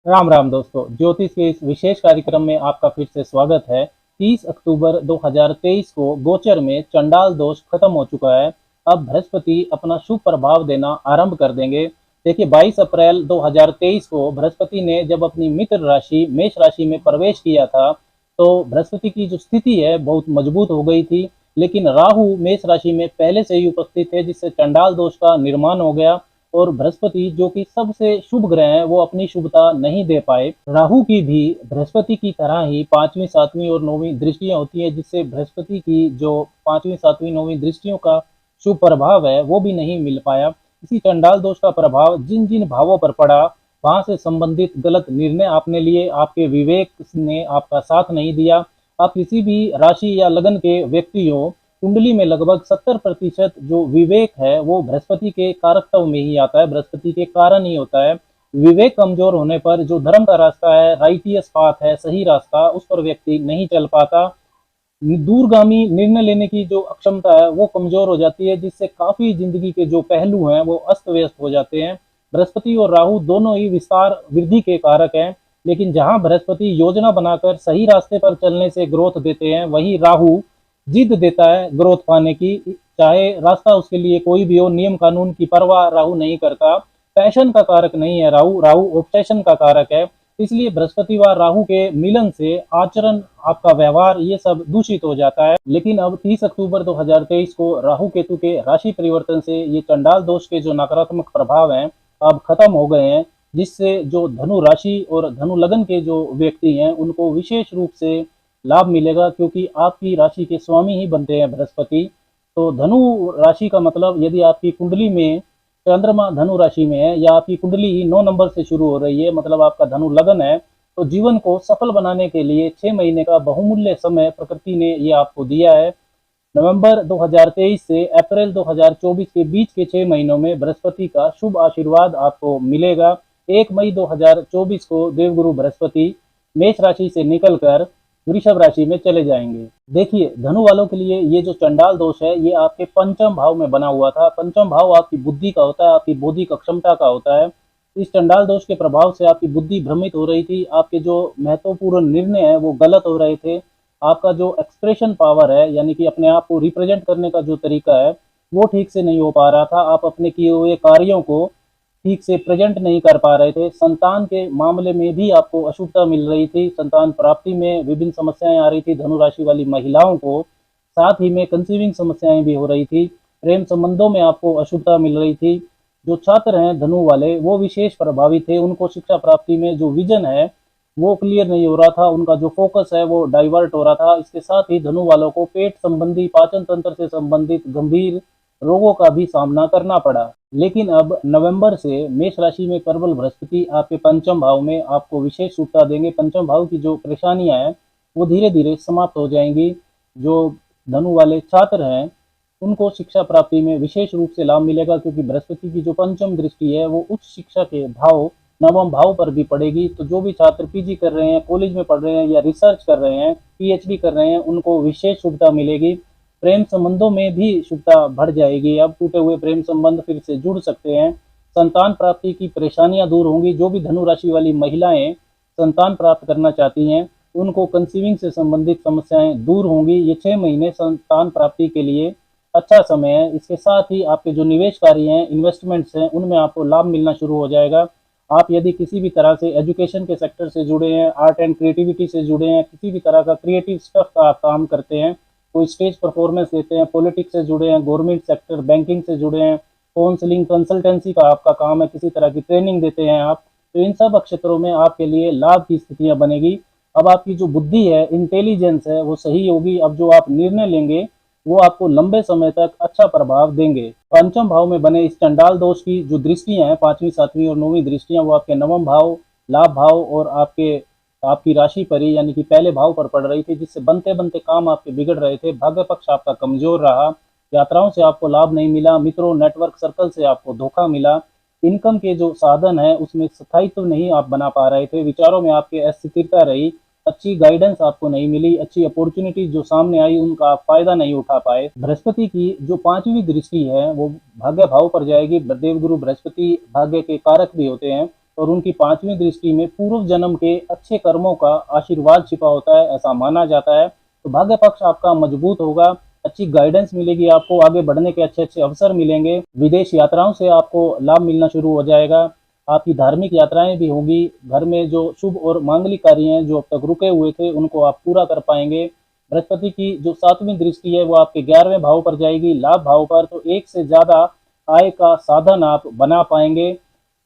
राम राम दोस्तों, ज्योतिष के इस विशेष कार्यक्रम में आपका फिर से स्वागत है। 30 अक्टूबर 2023 को गोचर में चंडाल दोष खत्म हो चुका है। अब बृहस्पति अपना शुभ प्रभाव देना आरंभ कर देंगे। देखिए, 22 अप्रैल 2023 को बृहस्पति ने जब अपनी मित्र राशि मेष राशि में प्रवेश किया था, तो बृहस्पति की जो स्थिति है बहुत मजबूत हो गई थी। लेकिन राहु मेष राशि में पहले से ही उपस्थित है, जिससे चंडाल दोष का निर्माण हो गया। और बृहस्पति जो कि सबसे शुभ ग्रह है, वो अपनी शुभता नहीं दे पाए। राहु की भी बृहस्पति की तरह ही पांचवी, सातवीं और नौवीं दृष्टियां होती है, जिससे बृहस्पति की जो पांचवी, सातवीं, नौवीं दृष्टियों का शुभ प्रभाव है वो भी नहीं मिल पाया। इसी चंडाल दोष का प्रभाव जिन जिन भावों पर पड़ा, वहां से संबंधित गलत निर्णय आपने लिए, आपके विवेक ने आपका साथ नहीं दिया। आप किसी भी राशि या लगन के व्यक्ति हो, कुंडली में लगभग 70% जो विवेक है वो बृहस्पति के कारकत्व में ही आता है, बृहस्पति के कारण ही होता है। विवेक कमजोर होने पर जो धर्म का रास्ता है, राइटियस पाथ है, सही रास्ता, उस पर व्यक्ति नहीं चल पाता। दूरगामी निर्णय लेने की जो अक्षमता है वो कमजोर हो जाती है, जिससे काफी जिंदगी के जो पहलू हैं वो अस्त व्यस्त हो जाते हैं। बृहस्पति और राहु दोनों ही विस्तार वृद्धि के कारक हैं, लेकिन जहां बृहस्पति योजना बनाकर सही रास्ते पर चलने से ग्रोथ देते हैं, वही राहु जिद देता है ग्रोथ पाने की। चाहे रास्ता उसके लिए कोई भी हो, नियम कानून की परवाह राहु नहीं करता। पैशन का कारक नहीं है राहु, राहु ऑब्सेशन का कारक है। इसलिए बृहस्पति व राहु के मिलन से आचरण, आपका व्यवहार, ये सब दूषित हो जाता है। लेकिन अब 30 अक्टूबर 2023 को राहु केतु के राशि परिवर्तन से ये चंडाल दोष के जो नकारात्मक प्रभाव हैं अब खत्म हो गए हैं, जिससे जो धनु राशि और धनु लगन के जो व्यक्ति हैं उनको विशेष रूप से लाभ मिलेगा, क्योंकि आपकी राशि के स्वामी ही बनते हैं बृहस्पति। तो धनु राशि का मतलब, यदि आपकी कुंडली में चंद्रमा धनु राशि में है या आपकी कुंडली ही 9 नंबर से शुरू हो रही है, मतलब आपका धनु लगन है, तो जीवन को सफल बनाने के लिए 6 महीने का बहुमूल्य समय प्रकृति ने ये आपको दिया है। नवंबर 2023 से अप्रैल 2024 के बीच के 6 महीनों में बृहस्पति का शुभ आशीर्वाद आपको मिलेगा। 1 मई 2024 को देवगुरु बृहस्पति मेष राशि से निकलकर वृषभ राशि में चले जाएंगे। देखिए, धनु वालों के लिए ये जो चंडाल दोष है ये आपके पंचम भाव में बना हुआ था। पंचम भाव आपकी बुद्धि का होता है, आपकी बौद्धिक क्षमता का होता है। इस चंडाल दोष के प्रभाव से आपकी बुद्धि भ्रमित हो रही थी, आपके जो महत्वपूर्ण निर्णय है वो गलत हो रहे थे। आपका जो एक्सप्रेशन पावर है, यानी कि अपने आप को रिप्रेजेंट करने का जो तरीका है वो ठीक से नहीं हो पा रहा था। आप अपने किए हुए कार्यों को ठीक से प्रेजेंट नहीं कर पा रहे थे। संतान के मामले में भी आपको अशुभता मिल रही थी, संतान प्राप्ति में विभिन्न समस्याएं आ रही थी धनु राशि वाली महिलाओं को। साथ ही में कंसीविंग समस्याएं भी हो रही थी। प्रेम संबंधों में आपको अशुभता मिल रही थी। जो छात्र हैं धनु वाले वो विशेष प्रभावित थे, उनको शिक्षा प्राप्ति में जो विजन है वो क्लियर नहीं हो रहा था, उनका जो फोकस है वो डाइवर्ट हो रहा था। इसके साथ ही धनु वालों को पेट संबंधी, पाचन तंत्र से संबंधित गंभीर रोगों का भी सामना करना पड़ा। लेकिन अब नवंबर से मेष राशि में प्रबल बृहस्पति आपके पंचम भाव में आपको विशेष सुविधा देंगे। पंचम भाव की जो परेशानियां हैं वो धीरे धीरे समाप्त हो जाएंगी। जो धनु वाले छात्र हैं उनको शिक्षा प्राप्ति में विशेष रूप से लाभ मिलेगा, क्योंकि बृहस्पति की जो पंचम दृष्टि है वो उच्च शिक्षा के भाव नवम भाव पर भी पड़ेगी। तो जो भी छात्र पीजी कर रहे हैं, कॉलेज में पढ़ रहे हैं या रिसर्च कर रहे हैं, पीएचडी कर रहे हैं, उनको विशेष सुविधा मिलेगी। प्रेम संबंधों में भी शुभता बढ़ जाएगी। अब टूटे हुए प्रेम संबंध फिर से जुड़ सकते हैं। संतान प्राप्ति की परेशानियां दूर होंगी। जो भी धनु राशि वाली महिलाएं संतान प्राप्त करना चाहती हैं उनको कंसीविंग से संबंधित समस्याएं दूर होंगी। ये 6 महीने संतान प्राप्ति के लिए अच्छा समय है। इसके साथ ही आपके जो निवेश कार्य हैं, इन्वेस्टमेंट्स हैं, उनमें आपको लाभ मिलना शुरू हो जाएगा। आप यदि किसी भी तरह से एजुकेशन के सेक्टर से जुड़े हैं, आर्ट एंड क्रिएटिविटी से जुड़े हैं, किसी भी तरह का क्रिएटिव स्टफ का आप काम करते हैं, कोई स्टेज परफॉर्मेंस देते हैं, पॉलिटिक्स से जुड़े हैं, गवर्नमेंट सेक्टर, बैंकिंग से जुड़े हैं, काउंसलिंग, कंसल्टेंसी का आपका काम है, किसी तरह की ट्रेनिंग देते हैं आप, तो इन सब क्षेत्रों में आपके लिए लाभ की स्थितियां बनेगी। अब आपकी जो बुद्धि है, इंटेलिजेंस है, वो सही होगी। अब जो आप निर्णय लेंगे वो आपको लंबे समय तक अच्छा प्रभाव देंगे। पंचम भाव में बने इस चंडाल दोष की जो दृष्टियां हैं, पांचवी, सातवीं और नौवीं दृष्टियां, वो आपके नवम भाव, लाभ भाव और आपकी राशि पर ही, यानी कि पहले भाव पर पड़ रही थी, जिससे बनते बनते काम आपके बिगड़ रहे थे। भाग्य पक्ष आपका कमजोर रहा, यात्राओं से आपको लाभ नहीं मिला, मित्रों, नेटवर्क सर्कल से आपको धोखा मिला। इनकम के जो साधन है उसमें स्थायित्व नहीं आप बना पा रहे थे, विचारों में आपके अस्थिरता रही, अच्छी गाइडेंस आपको नहीं मिली, अच्छी अपॉर्चुनिटी जो सामने आई उनका आप फायदा नहीं उठा पाए। बृहस्पति की जो पांचवी दृष्टि है वो भाग्य भाव पर जाएगी। देवगुरु बृहस्पति भाग्य के कारक भी होते हैं, और उनकी पांचवी दृष्टि में पूर्व जन्म के अच्छे कर्मों का आशीर्वाद छिपा होता है, ऐसा माना जाता है। तो भाग्य पक्ष आपका मजबूत होगा, अच्छी गाइडेंस मिलेगी, आपको आगे बढ़ने के अच्छे अच्छे अवसर मिलेंगे। विदेश यात्राओं से आपको लाभ मिलना शुरू हो जाएगा। आपकी धार्मिक यात्राएं भी होंगी। घर में जो शुभ और मांगलिक कार्य हैं जो अब तक रुके हुए थे उनको आप पूरा कर पाएंगे। बृहस्पति की जो सातवीं दृष्टि है वो आपके 11वें भाव पर जाएगी, लाभ भाव पर, तो एक से ज्यादा आय का साधन आप बना पाएंगे।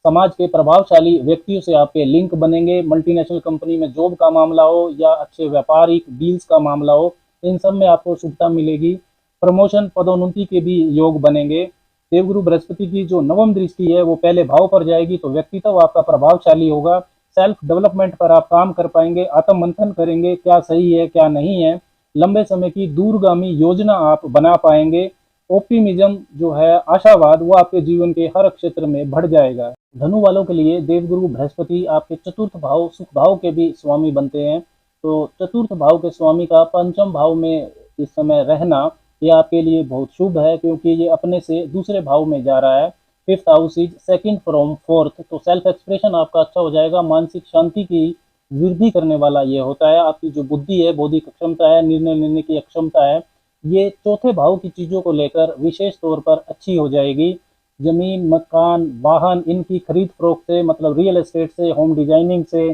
समाज के प्रभावशाली व्यक्तियों से आपके लिंक बनेंगे। मल्टीनेशनल कंपनी में जॉब का मामला हो या अच्छे व्यापारिक डील्स का मामला हो, इन सब में आपको शुभता मिलेगी। प्रमोशन, पदोन्नति के भी योग बनेंगे। देवगुरु बृहस्पति की जो नवम दृष्टि है वो पहले भाव पर जाएगी, तो व्यक्तित्व आपका प्रभावशाली होगा। सेल्फ डेवलपमेंट पर आप काम कर पाएंगे, आत्म मंथन करेंगे, क्या सही है क्या नहीं है। लंबे समय की दूरगामी योजना आप बना पाएंगे। ऑप्टिमिज्म जो है, आशावाद, वो आपके जीवन के हर क्षेत्र में बढ़ जाएगा। धनु वालों के लिए देवगुरु बृहस्पति आपके चतुर्थ भाव, सुख भाव के भी स्वामी बनते हैं। तो चतुर्थ भाव के स्वामी का पंचम भाव में इस समय रहना ये आपके लिए बहुत शुभ है, क्योंकि ये अपने से दूसरे भाव में जा रहा है। Fifth house is second from fourth, तो सेल्फ एक्सप्रेशन आपका अच्छा हो जाएगा। मानसिक शांति की वृद्धि करने वाला ये होता है। आपकी जो बुद्धि है, बौद्धिक क्षमता है, निर्णय लेने की क्षमता है, ये चौथे भाव की चीजों को लेकर विशेष तौर पर अच्छी हो जाएगी। जमीन, मकान, वाहन, इनकी खरीद फरोख्त से, मतलब रियल एस्टेट से, होम डिजाइनिंग से,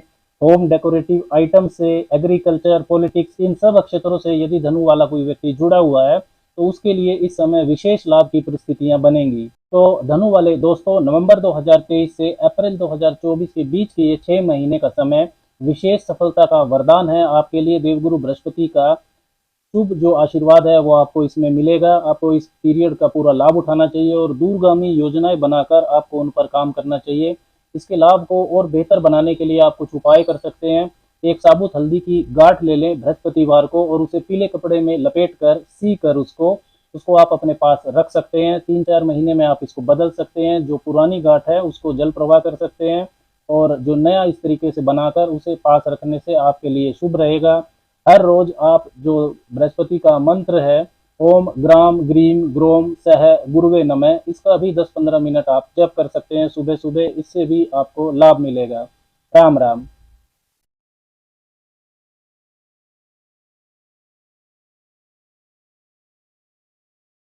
होम डेकोरेटिव आइटम से, एग्रीकल्चर, पॉलिटिक्स, इन सब क्षेत्रों से यदि धनु वाला कोई व्यक्ति जुड़ा हुआ है तो उसके लिए इस समय विशेष लाभ की परिस्थितियां बनेंगी। तो धनु वाले दोस्तों, नवंबर 2023 से अप्रैल 2024 के बीच के ये 6 महीने का समय विशेष सफलता का वरदान है आपके लिए। देवगुरु बृहस्पति का शुभ जो आशीर्वाद है वो आपको इसमें मिलेगा। आपको इस पीरियड का पूरा लाभ उठाना चाहिए और दूरगामी योजनाएं बनाकर आपको उन पर काम करना चाहिए। इसके लाभ को और बेहतर बनाने के लिए आप कुछ उपाय कर सकते हैं। एक साबुत हल्दी की गांठ ले लें बृहस्पतिवार को और उसे पीले कपड़े में लपेट कर सी कर उसको उसको आप अपने पास रख सकते हैं। 3-4 महीने में आप इसको बदल सकते हैं। जो पुरानी गांठ है उसको जल प्रवाह कर सकते हैं और जो नया इस तरीके से बनाकर उसे पास रखने से आपके लिए शुभ रहेगा। हर रोज आप जो बृहस्पति का मंत्र है, ओम ग्राम ग्रीम ग्रोम सह गुरुवे नमः, इसका भी 10-15 मिनट आप जप कर सकते हैं सुबह सुबह। इससे भी आपको लाभ मिलेगा। राम राम।